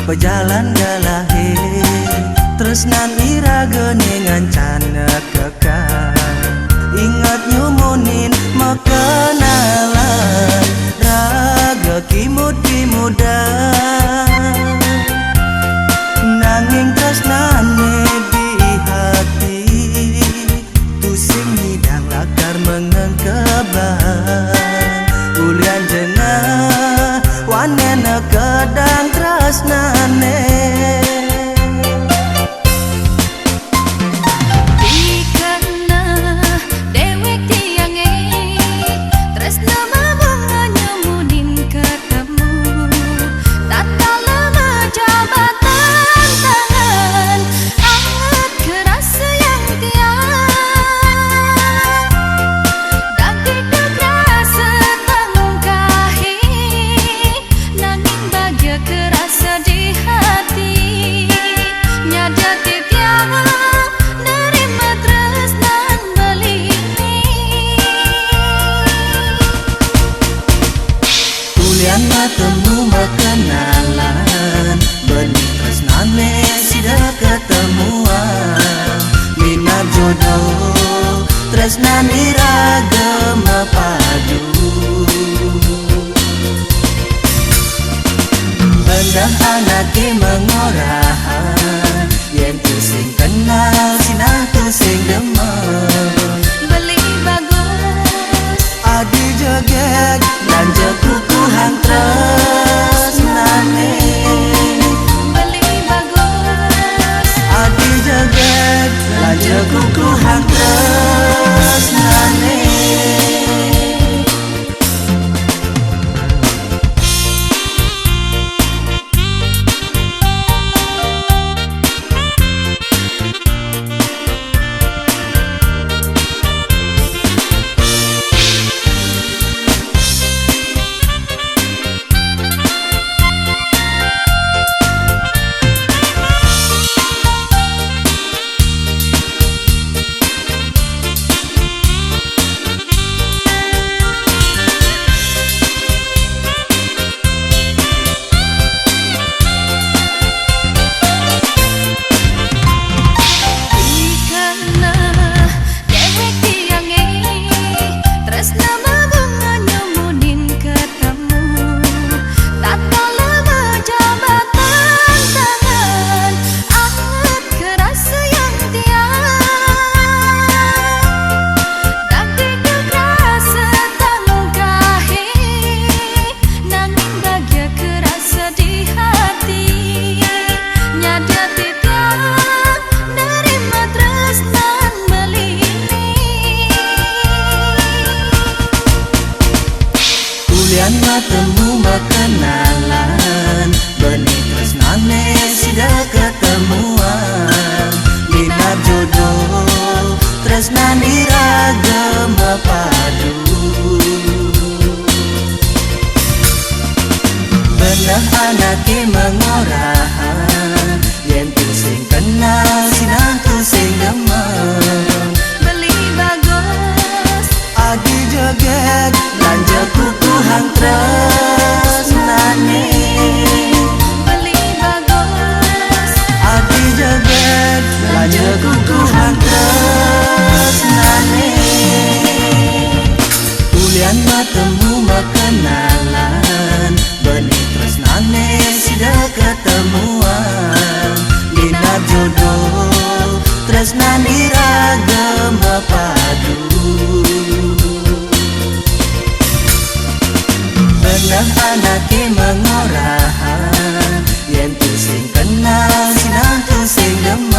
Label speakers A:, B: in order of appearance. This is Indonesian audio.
A: pejalan galahe tresnan iraga ngengan kekal ingat nyumunin mekenalan raga kimudan nanging tresnane di hati tusing hidang lakar mengengkeban ulian jengah wanena kedang tresnane temu mekenalan benih tresnane sida ketemuan minat jodoh tresnan iragam padu bendah anake mengorahan yen tu sing kenal sinah tu sing demen
B: beli bagus
A: adi joget dan jekuku hang tresnane
B: beli bagus
A: adi joget dan jekuku hang tresnane temu mekenalan benih tresnane sida ketemuan minat jodoh tresnan iragam padu benah anake mengorahan yen tu sing kenal sinah tu sing demen
B: beli bagus
A: adi joget dan jekuku hang tresnane
B: beli bagus
A: adi joget dan jekuku hang tresnane ulian temu mekenalan benih tresnane sida ketemuan minat jodoh tresnan iragam padu benah anake mengorahan yen tu sing kenal sinah tu sing demen